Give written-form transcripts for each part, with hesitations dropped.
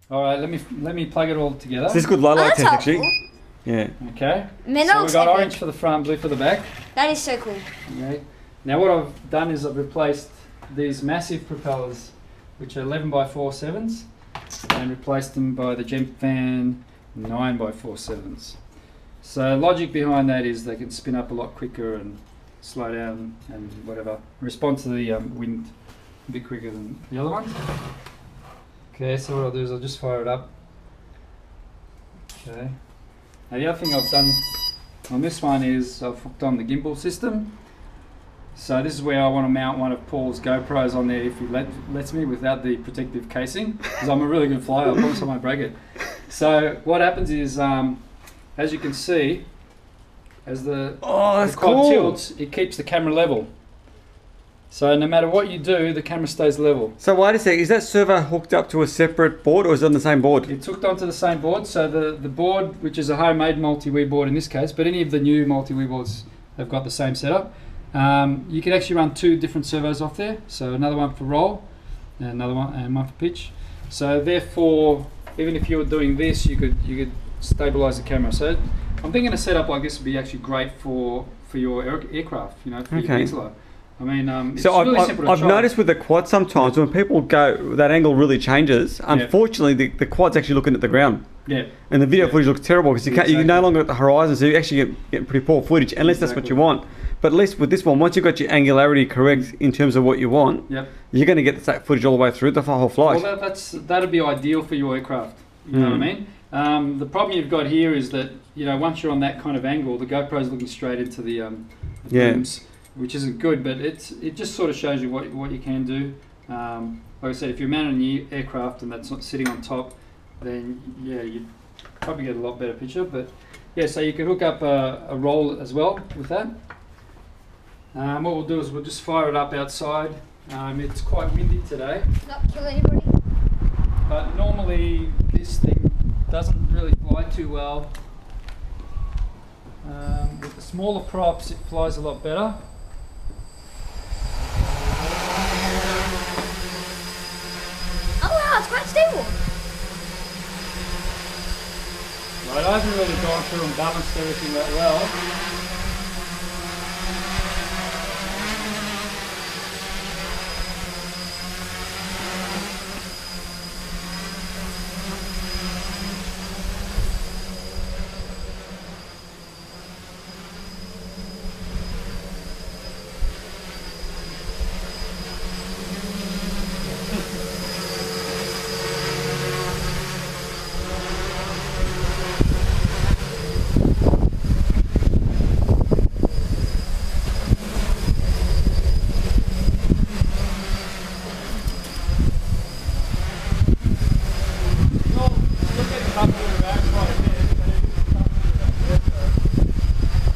All right, let me plug it all together. So this is good light test actually. Yeah. Okay. Man, so we've got orange for the front, blue for the back. That is so cool. Okay. Now what I've done is I've replaced these massive propellers, which are 11x47s, and replaced them by the Gemfan 9x47s. So logic behind that is they can spin up a lot quicker and slow down and whatever. Respond to the wind a bit quicker than the other ones. Okay, so what I'll do is I'll just fire it up. Okay. Now the other thing I've done on this one is I've hooked on the gimbal system. So this is where I want to mount one of Paul's GoPros on there if he lets me without the protective casing, because I'm a really good flyer, I promise I won't break it. So what happens is, as you can see, as the quad tilts, it keeps the camera level. So no matter what you do, the camera stays level. So wait a sec, is that servo hooked up to a separate board or is it on the same board? It's hooked onto the same board. So the board, which is a homemade MultiWii board in this case, but any of the new MultiWii boards have got the same setup. You can actually run 2 different servos off there. So another one for roll, and another one, and one for pitch. So therefore, even if you were doing this, you could stabilize the camera. So I'm thinking a setup like this would be actually great for your aircraft, you know, for your Pixel. I mean, it's so really simple to I've try. noticed with the quad sometimes when people go, that angle really changes. Unfortunately, the quad's actually looking at the ground. Yeah. And the video footage looks terrible because you no longer at the horizon, so you actually get pretty poor footage, unless that's what you want. But at least with this one, once you've got your angularity correct in terms of what you want, you're going to get that footage all the way through the whole flight. Well, that'd be ideal for your aircraft. You know what I mean? The problem you've got here is that, you know, once you're on that kind of angle, the GoPro's looking straight into the booms, which isn't good. But it just sort of shows you what you can do. Like I said, if you're mounting the aircraft and that's not sitting on top, then yeah, you'd probably get a lot better picture. But yeah, so you can hook up a roll as well with that. What we'll do is we'll just fire it up outside. It's quite windy today. Not kill anybody. But normally this thing doesn't really fly too well. With the smaller props, it flies a lot better. Oh wow, it's quite stable. Right, I haven't really gone through and balanced everything that well.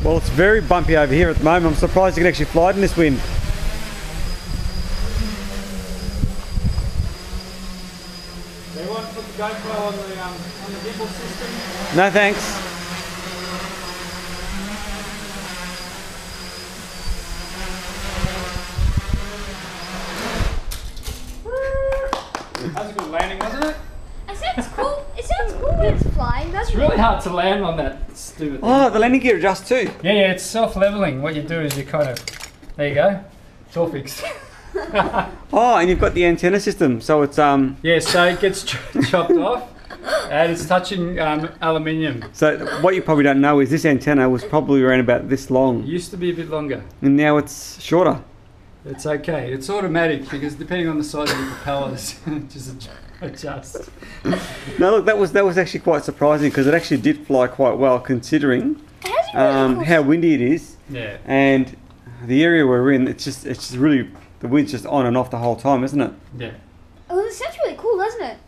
Well, it's very bumpy over here at the moment. I'm surprised you can actually fly it in this wind. Do you want to put the GoPro on the gimbal system? No thanks. That was a good landing, wasn't it? It sounds cool. It sounds cool when it's flying, doesn't It's really hard to land on that stupid thing. Oh, the landing gear adjusts too. Yeah, it's self-leveling. What you do is you kind of, there you go, it's all fixed. Oh, and you've got the antenna system, so it's Yeah, so it gets chopped off, and it's touching aluminium. So what you probably don't know is this antenna was probably around about this long. It used to be a bit longer. And now it's shorter. It's okay. It's automatic because depending on the size of the propellers, just adjust. No, look, that was actually quite surprising because it actually did fly quite well considering how windy it is. Yeah. And the area we're in, it's just really, the wind's just on and off the whole time, isn't it? Yeah. Oh, this sounds really cool, doesn't it?